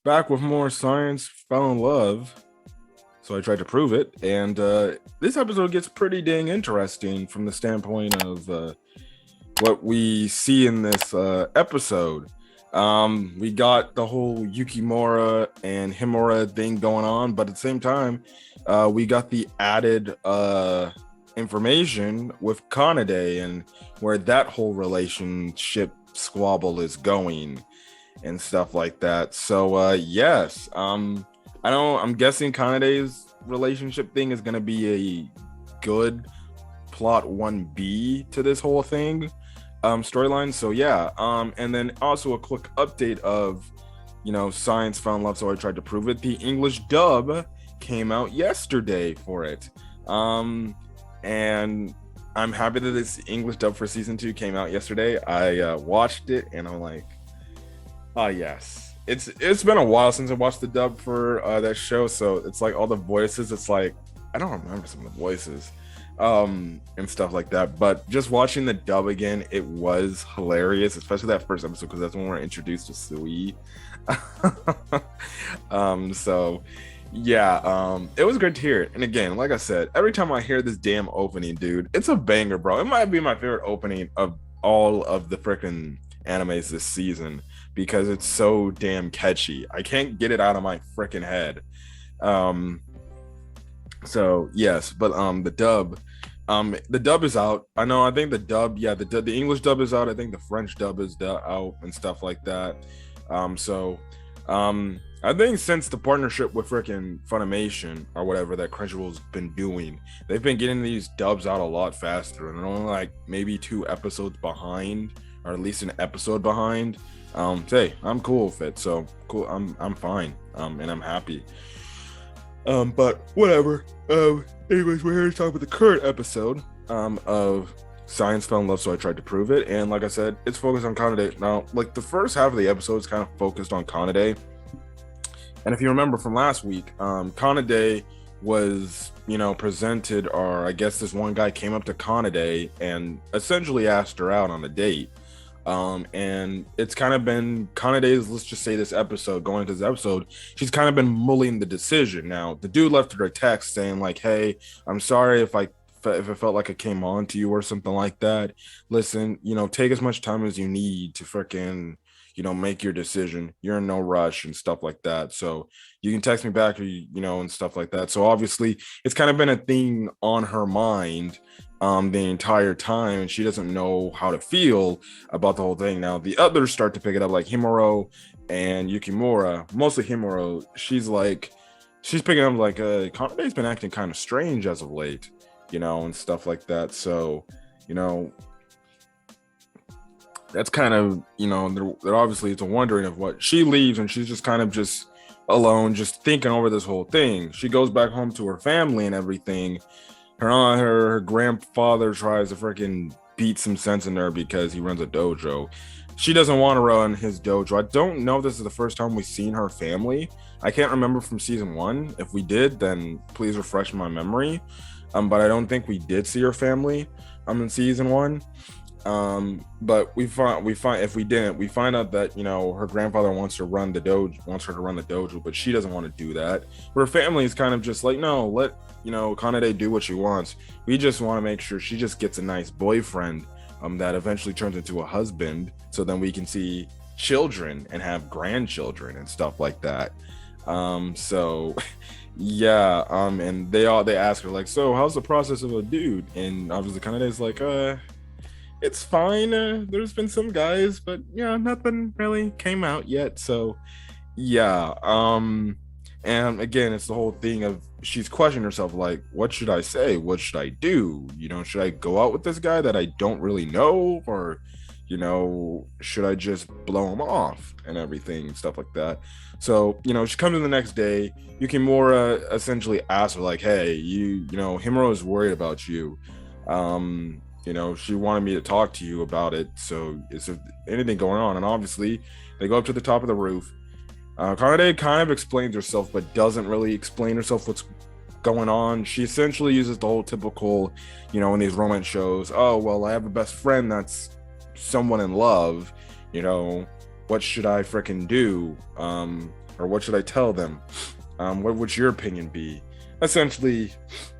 Back with more science, fell in love. So I tried to prove it. And this episode gets pretty dang interesting from the standpoint of what we see in this episode. We got the whole Yukimura and Himura thing going on, but at the same time, we got the added information with Kanade and where that whole relationship squabble is going and stuff like that. So yes, I know I'm guessing Kanade's relationship thing is gonna be a good plot 1B to this whole thing storyline. So yeah, and then also a quick update of Science Found Love, so I tried to prove it. The English dub came out yesterday for it. And I'm happy that this English dub for season 2 came out yesterday. I watched it and I'm like, oh yes. It's been a while since I watched the dub for that show, so it's like all the voices, it's like I don't remember some of the voices and stuff like that, but just watching the dub again, it was hilarious, especially that first episode because that's when we're introduced to Sui. So yeah, it was great to hear it. And again, like I said, every time I hear this damn opening, dude, it's a banger, bro. It might be my favorite opening of all of the freaking animes this season because it's so damn catchy. I can't get it out of my freaking head. So yes, but the dub is out. I think the dub, yeah, the English dub is out. I think the French dub is out and stuff like that. I think since the partnership with freaking Funimation or whatever that Crunchyroll's been doing, they've been getting these dubs out a lot faster, and they're only like maybe 2 episodes behind, or at least an episode behind. Hey, I'm cool with it, so cool. I'm fine, and I'm happy. But whatever. Anyways, we're here to talk about the current episode of Science Fell in Love, so I tried to prove it. And like I said, it's focused on Kanade. Now, like the first half of the episode is kind of focused on Kanade. And if you remember from last week, Kanade was, presented, or I guess this one guy came up to Kanade and essentially asked her out on a date. And it's kind of been Kanade's, let's just say this episode, going into this episode, she's kind of been mulling the decision. Now, the dude left her a text saying like, hey, I'm sorry if it felt like I came on to you or something like that. Listen, take as much time as you need to freaking, make your decision. You're in no rush and stuff like that. So you can text me back, or, and stuff like that. So obviously it's kind of been a thing on her mind the entire time, and she doesn't know how to feel about the whole thing. Now the others start to pick it up, like Himuro and Yukimura, mostly Himuro. She's picking up like Kanade's been acting kind of strange as of late, and stuff like that. So that's kind of, they're obviously, it's a wondering of what she leaves, and she's just kind of just alone, just thinking over this whole thing. She goes back home to her family and everything. Her grandfather tries to freaking beat some sense in her because he runs a dojo. She doesn't want to run his dojo. I don't know if this is the first time we've seen her family. I can't remember from season 1. If we did, then please refresh my memory. But I don't think we did see her family in season 1. But we find if we didn't, we find out that her grandfather wants her to run the dojo, but she doesn't want to do that. Her family is kind of just like, no, let Kanade do what she wants. We just want to make sure she just gets a nice boyfriend that eventually turns into a husband, so then we can see children and have grandchildren and stuff like that. So yeah, and they ask her like, so how's the process of a dude? And obviously Kanade's like, it's fine. There's been some guys, but yeah, nothing really came out yet. So yeah, and again, it's the whole thing of she's questioning herself, like, what should I say? What should I do? Should I go out with this guy that I don't really know, or should I just blow him off and everything, stuff like that. So she comes in the next day. Yukimura essentially asks her like, hey, Himuro is worried about you. She wanted me to talk to you about it. So is there anything going on? And obviously they go up to the top of the roof. Kanade kind of explains herself, but doesn't really explain herself what's going on. She essentially uses the whole typical, in these romance shows, oh, well, I have a best friend that's someone in love, what should I freaking do? or what should I tell them? What would your opinion be? Essentially,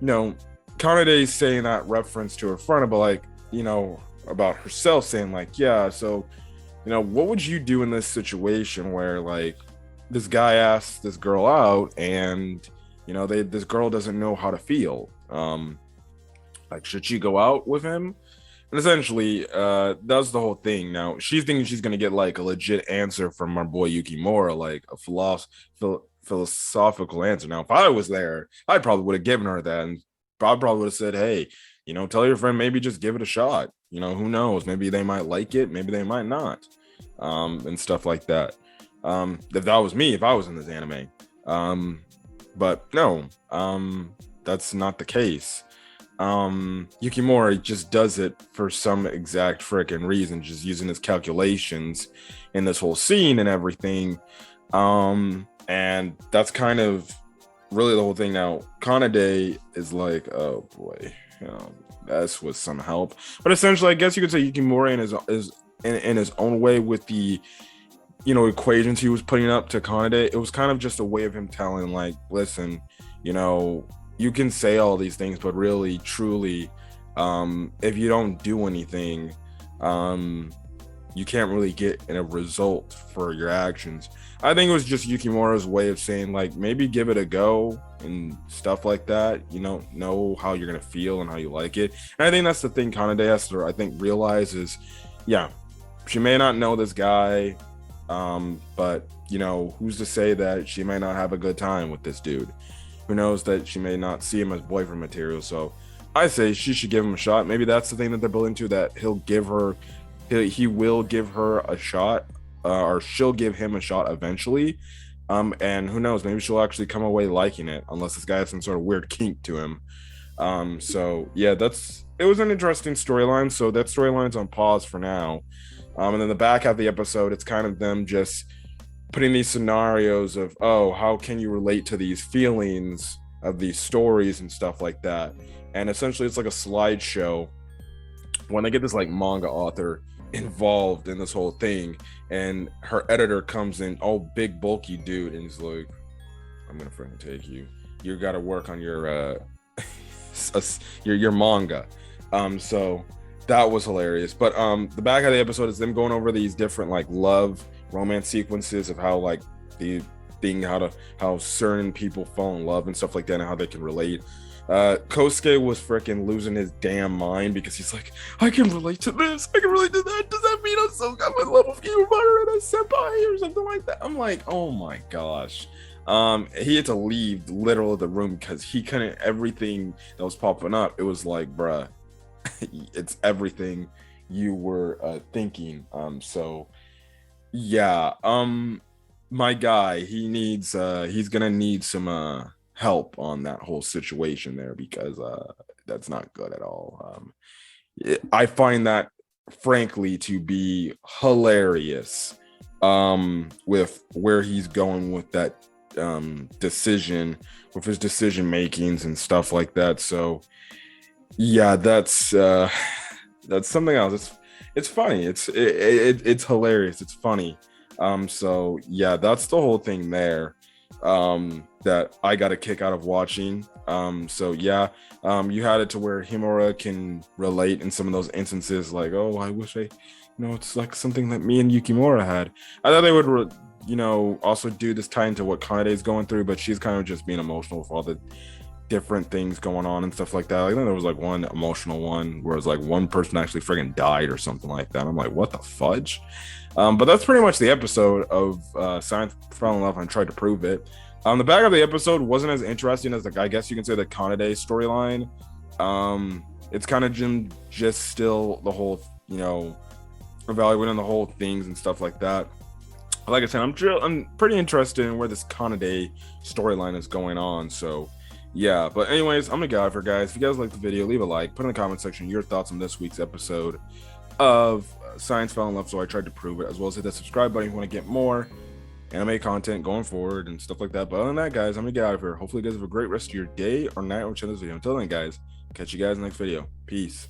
Kanade saying that reference to her friend, but like, about herself saying like, yeah, so, what would you do in this situation where like this guy asks this girl out and, this girl doesn't know how to feel? Like, should she go out with him? And essentially, that's the whole thing. Now, she's thinking she's going to get like a legit answer from our boy Yukimura, like a philosophical answer. Now, if I was there, I probably would have given her that. And Bob probably would have said, hey, tell your friend, maybe just give it a shot. Who knows? Maybe they might like it. Maybe they might not. And stuff like that. If that was me, if I was in this anime. But no, that's not the case. Yukimura just does it for some exact freaking reason, just using his calculations in this whole scene and everything. And that's kind of really the whole thing. Now, Kanade is like, oh boy, that's with some help. But essentially, I guess you could say Yukimura in his own way with the equations he was putting up to Kanade, it was kind of just a way of him telling like, listen, you can say all these things, but really, truly, if you don't do anything, you can't really get a result for your actions. I think it was just Yukimura's way of saying like, maybe give it a go and stuff like that. Know how you're gonna feel and how you like it. And I think that's the thing Kanade has to, I think, realize is, yeah, she may not know this guy, but who's to say that she may not have a good time with this dude? Who knows that she may not see him as boyfriend material? So I say she should give him a shot. Maybe that's the thing that they're building to, that he will give her a shot, or she'll give him a shot eventually. And who knows, maybe she'll actually come away liking it, unless this guy has some sort of weird kink to him. So yeah, it was an interesting storyline. So that storyline's on pause for now. And then the back half of the episode, it's kind of them just putting these scenarios of, oh, how can you relate to these feelings of these stories and stuff like that. And essentially it's like a slideshow when they get this like manga author involved in this whole thing, and her editor comes in, oh, big bulky dude, and he's like, I'm gonna freaking take you. You gotta work on your your manga. So that was hilarious. But the back of the episode is them going over these different like love romance sequences of how like how certain people fall in love and stuff like that, and how they can relate. Kosuke was freaking losing his damn mind because he's like, I can relate to this, I can relate to that. Does that mean I'm in love with you, Marina Senpai, or something like that? I'm like, oh my gosh. He had to leave literally the room because he couldn't, everything that was popping up, it was like, bruh, it's everything you were thinking. So yeah, my guy, he's gonna need some help on that whole situation there, because that's not good at all. I find that frankly to be hilarious, with where he's going with that decision, with his decision makings and stuff like that. So yeah, that's something else. It's funny. It's hilarious. It's funny. So yeah, that's the whole thing there, that I got a kick out of watching. So yeah, you had it to where Himura can relate in some of those instances, like, oh, I wish it's like something that me and Yukimura had. I thought they would also do this tie into what Kanade is going through, but she's kind of just being emotional with all the different things going on and stuff like that. I think there was like one emotional one where it was like one person actually friggin' died or something like that. I'm like, what the fudge? But that's pretty much the episode of Science Fell in Love and Tried to Prove It. The back of the episode wasn't as interesting as, like, I guess you can say, the Kanade storyline. It's kind of just still the whole, evaluating the whole things and stuff like that. Like I said, I'm pretty interested in where this Kanade storyline is going on. So yeah, but anyways, I'm gonna go for guys. If you guys liked the video, leave a like, put in the comment section your thoughts on this week's episode of Science Fell in Love, So I Tried to Prove It, as well as hit that subscribe button if you want to get more anime content going forward and stuff like that. But other than that, guys, I'm gonna get out of here. Hopefully you guys have a great rest of your day or night, whichever this video. Until then, guys, catch you guys in the next video. Peace.